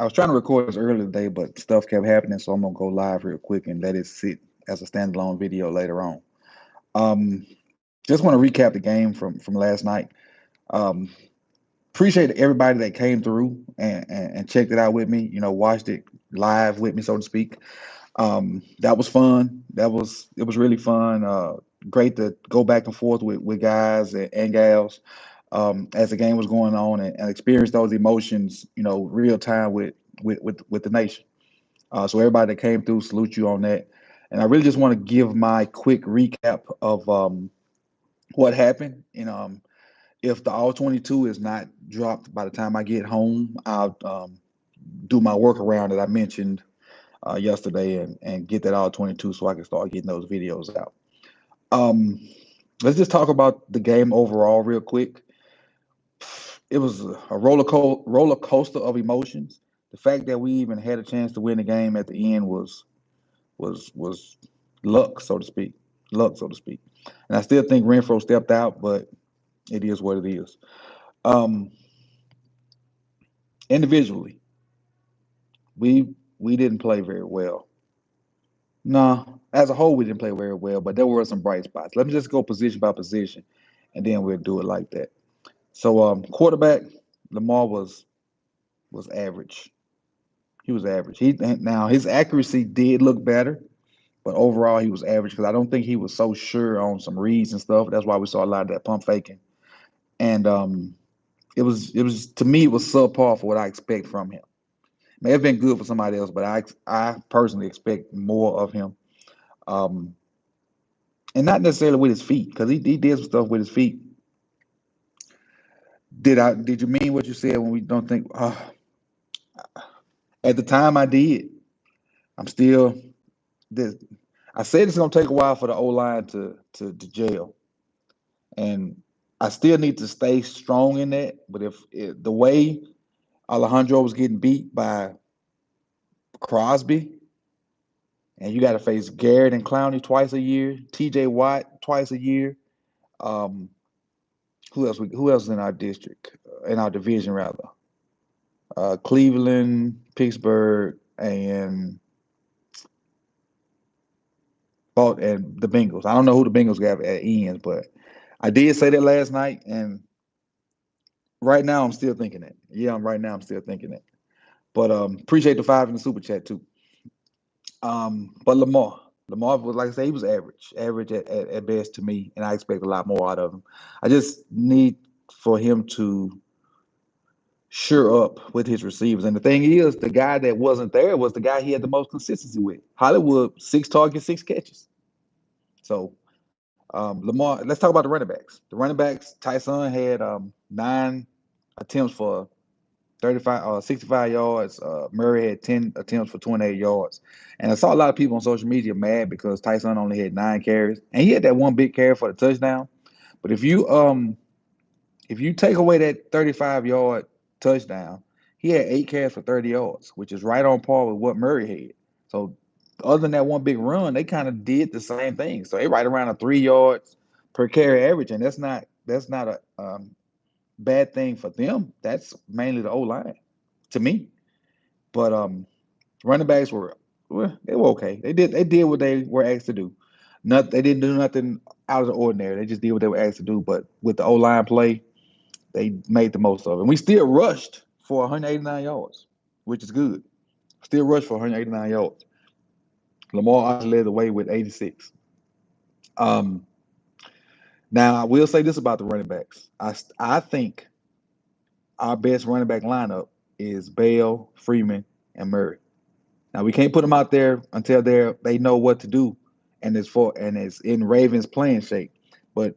I was trying to record this earlier today, but stuff kept happening, so I'm gonna go live real quick and let it sit as a standalone video later on. Um, just want to recap the game from last night. Um, appreciate everybody that came through and checked it out with me. Watched it live with me, so to speak. That was fun. It was really fun. Great to go back and forth with guys and gals as the game was going on and experience those emotions, real time with the nation. So everybody that came through, salute you on that. And I really just want to give my quick recap of what happened. If the all 22 is not dropped by the time I get home, I'll do my workaround that I mentioned yesterday and get that all 22 so I can start getting those videos out. Um, let's just talk about the game overall real quick. It was a roller coaster of emotions. The fact that we even had a chance to win the game at the end was luck, so to speak. Luck, so to speak. And I still think Renfro stepped out, but it is what it is. Um, individually, we didn't play very well. No, as a whole, we didn't play very well, but there were some bright spots. Let me just go position by position, and then we'll do it like that. So, quarterback Lamar was average. He was average. Now his accuracy did look better, but overall he was average because I don't think he was so sure on some reads and stuff. That's why we saw a lot of that pump faking. And it was to me it was subpar for what I expect from him. May have been good for somebody else, but I personally expect more of him. Um, and not necessarily with his feet because he did some stuff with his feet. Did you mean what you said when we don't think? At the time I did. I'm still this. I said it's gonna take a while for the O line to jail, and I still need to stay strong in that. But if the way Alejandro was getting beat by Crosby, and you got to face Garrett and Clowney twice a year, T.J. Watt twice a year. Um, who else is in our district, in our division rather? Cleveland, Pittsburgh, and the Bengals. I don't know who the Bengals got at ends, but I did say that last night, and right now I'm still thinking it. Yeah, right now I'm still thinking it. But appreciate the five in the super chat too. But Lamar was like I say, he was average at best to me, and I expect a lot more out of him. I just need for him to sure up with his receivers. And the thing is, the guy that wasn't there was the guy he had the most consistency with. Hollywood, 6 targets, 6 catches. So Lamar, let's talk about the running backs. The running backs, Tyson had 9 attempts for 65 yards. Murray had 10 attempts for 28 yards. And I saw a lot of people on social media mad because Tyson only had 9 carries. And he had that one big carry for the touchdown. But if you take away that 35-yard touchdown, he had 8 carries for 30 yards, which is right on par with what Murray had. So other than that one big run, they kind of did the same thing. So they right around a 3 yards per carry average, and that's not a bad thing for them. That's mainly the O line to me. But running backs they were okay. They did what they were asked to do. They didn't do nothing out of the ordinary. They just did what they were asked to do. But with the O line play, they made the most of it. And we still rushed for 189 yards, which is good. Still rushed for 189 yards. Lamar obviously led the way with 86. Um, now I will say this about the running backs. I think our best running back lineup is Bale, Freeman, and Murray. Now we can't put them out there until they know what to do, and it's in Ravens playing shape. But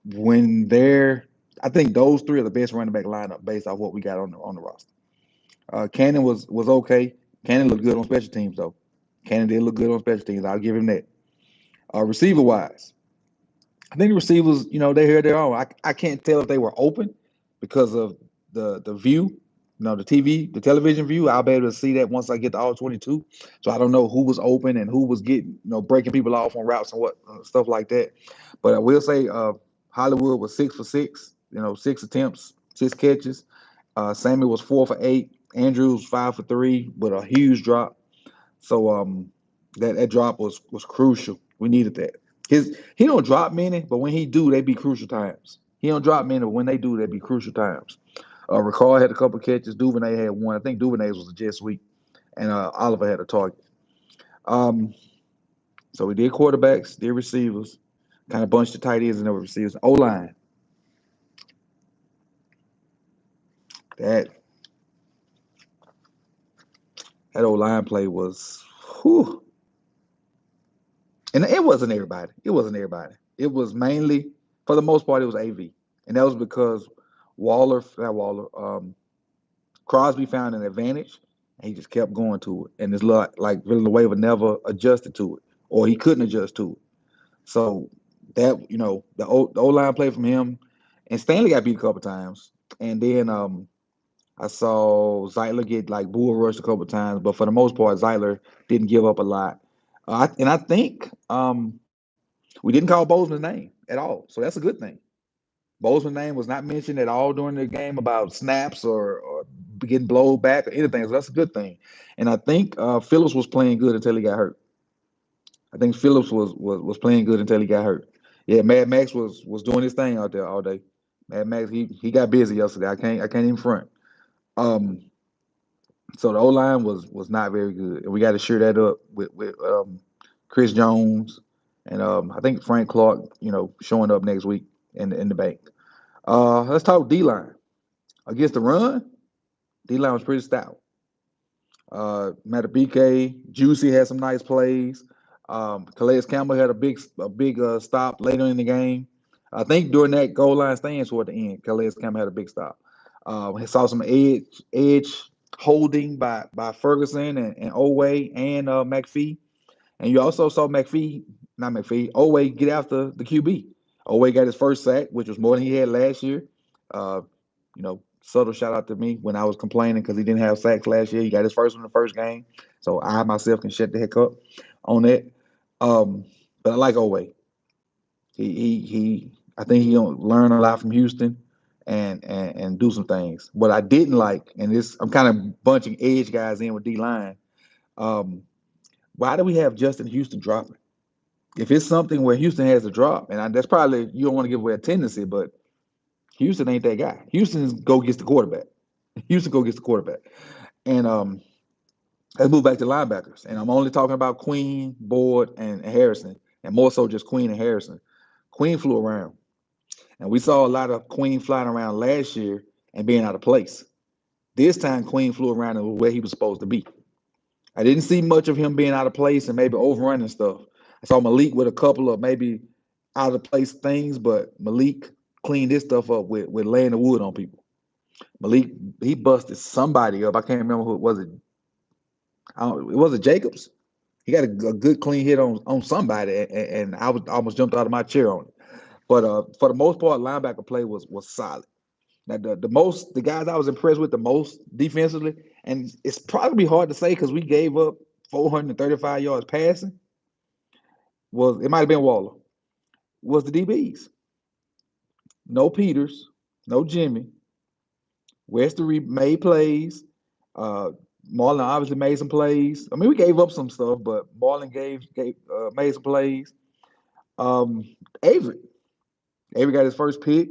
when I think those three are the best running back lineup based off what we got on the roster. Cannon was okay. Cannon looked good on special teams though. Cannon did look good on special teams. I'll give him that. Receiver wise, I think the receivers, they heard their own. I can't tell if they were open because of the view, the television view. I'll be able to see that once I get to all 22. So I don't know who was open and who was getting, breaking people off on routes and what stuff like that. But I will say Hollywood was 6 for 6, 6 attempts, 6 catches. Sammy was 4 for 8. Andrews 5 for 3 with a huge drop. So that drop was crucial. We needed that. He don't drop many, but when he do, they be crucial times. He don't drop many, but when they do, they be crucial times. Ricard had a couple catches. Duvernay had one. I think Duvernay's was a jet sweep, and Oliver had a target. Um, so we did quarterbacks, did receivers, kind of bunched the tight ends and the receivers. O line. That that O line play was, whew. And it wasn't everybody. It wasn't everybody. It was mainly, for the most part, it was AV, and that was because Crosby found an advantage, and he just kept going to it. And it's like Villanueva never adjusted to it, or he couldn't adjust to it. So that the O line play from him, and Stanley got beat a couple times, and then I saw Zeitler get like bull rushed a couple times, but for the most part, Zeitler didn't give up a lot. And I think we didn't call Bozeman's name at all, so that's a good thing. Bozeman's name was not mentioned at all during the game about snaps or getting blowed back or anything, so that's a good thing. And I think Phillips was playing good until he got hurt. I think Phillips was playing good until he got hurt. Yeah, Mad Max was doing his thing out there all day. Mad Max he got busy yesterday. I can't even front. Um, so the O line was not very good, and we got to shore that up with Chris Jones and I think Frank Clark, showing up next week in the bank. Let's talk D line against the run. D line was pretty stout. Matabike, Juicy had some nice plays. Calais Campbell had a big stop later in the game. I think during that goal line stand toward the end, Calais Campbell had a big stop. I saw some edge holding by Ferguson and Oway and McPhee. And you also saw not McPhee, Oway get after the QB. Oway got his first sack, which was more than he had last year. Uh, subtle shout out to me when I was complaining because he didn't have sacks last year. He got his first one in the first game. So I myself can shut the heck up on that. Um, but I like Oway. He I think he'll learn a lot from Houston and do some things. What I didn't like, and this I'm kind of bunching edge guys in with D line. Um, why do we have Justin Houston dropping? If it's something where Houston has a drop, and that's probably you don't want to give away a tendency, but Houston ain't that guy. Houston go gets the quarterback. Houston go gets the quarterback. And let's move back to linebackers. And I'm only talking about Queen, Board, and Harrison, and more so just Queen and Harrison. Queen flew around, and we saw a lot of Queen flying around last year and being out of place. This time, Queen flew around and was where he was supposed to be. I didn't see much of him being out of place and maybe overrunning stuff. I saw Malik with a couple of maybe out of place things, but Malik cleaned this stuff up with laying the wood on people. Malik, he busted somebody up. I can't remember who it was. It was it Jacobs. He got a good clean hit on somebody, and I was almost jumped out of my chair on it. But for the most part, linebacker play was solid. Now the guys I was impressed with the most defensively, and it's probably hard to say because we gave up 435 yards passing. It might have been Waller. Was the DBs? No Peters, no Jimmy. Westery made plays. Uh, Marlon obviously made some plays. I mean, we gave up some stuff, but Marlon made some plays. Um, Avery, Avery got his first pick.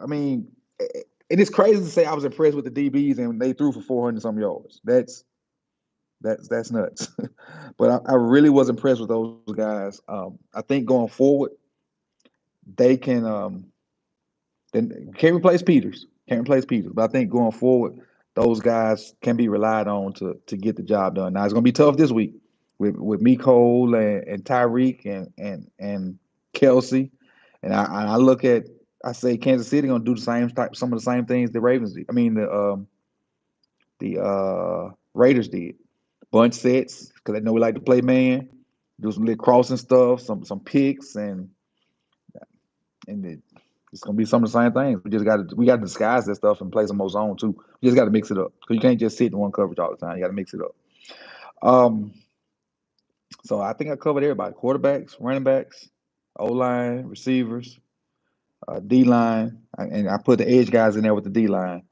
I mean, and it's crazy to say I was impressed with the DBs and they threw for 400 some yards. That's nuts. But I really was impressed with those guys. I think going forward, they can then can't replace Peters. Can't replace Peters. But I think going forward, those guys can be relied on to get the job done. Now it's gonna be tough this week with Cole and Tyreek and Kelsey. And I look at I say Kansas City gonna do some of the same things the Ravens did. I mean the Raiders did. Bunch sets because they know we like to play man, do some little crossing stuff, some picks and it's gonna be some of the same things. We got to disguise that stuff and play some more zone too. We just got to mix it up because you can't just sit in one coverage all the time. You got to mix it up. Um, so I think I covered everybody: quarterbacks, running backs, O line, receivers, D line, and I put the edge guys in there with the D line.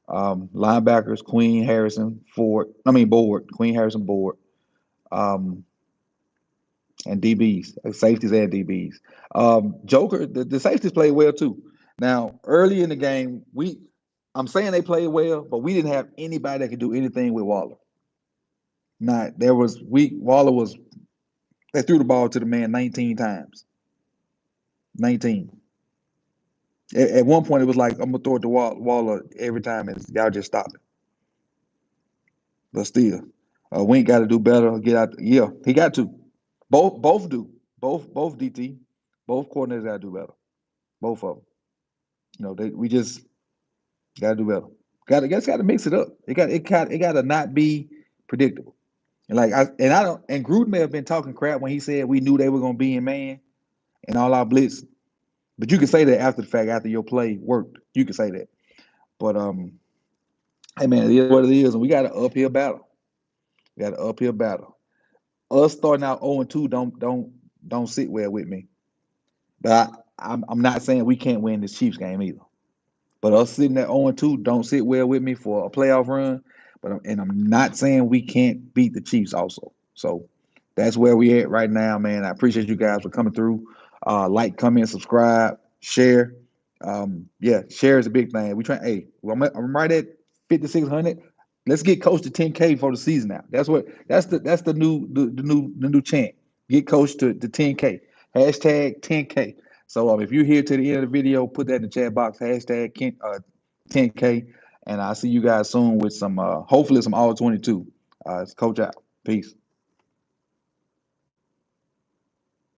Linebackers, Queen, Harrison, Board, Queen, Harrison, Board, um, and DBs, safeties and DBs. Joker, the safeties played well too. Now, early in the game, I'm saying they played well, but we didn't have anybody that could do anything with Waller. Not there was Waller was they threw the ball to the man 19 times. 19. At one point, it was like I'm gonna throw it to Waller every time, and y'all just stop it. But still, Wink got to do better. Get out. Yeah, he got to. Both do. Both DT, both coordinators got to do better. Both of them. We just got to do better. Got to mix it up. It got to not be predictable. And I don't. And Gruden may have been talking crap when he said we knew they were gonna be in man and all our blitz. But you can say that after the fact, after your play worked, you can say that. But hey man, it is what it is, and we got an uphill battle. We got an uphill battle. Us starting out 0-2 don't sit well with me. But I'm not saying we can't win this Chiefs game either. But us sitting at 0-2 don't sit well with me for a playoff run. I'm not saying we can't beat the Chiefs also. So that's where we at right now, man. I appreciate you guys for coming through. Like, comment, subscribe, share. Yeah, share is a big thing. I'm right at 5,600. Let's get Coach to 10K for the season now. That's the new chant. Get Coach to 10K. Hashtag 10K. So if you're here to the end of the video, put that in the chat box. Hashtag 10K. And I'll see you guys soon with some hopefully some all 22. It's Coach out. Peace.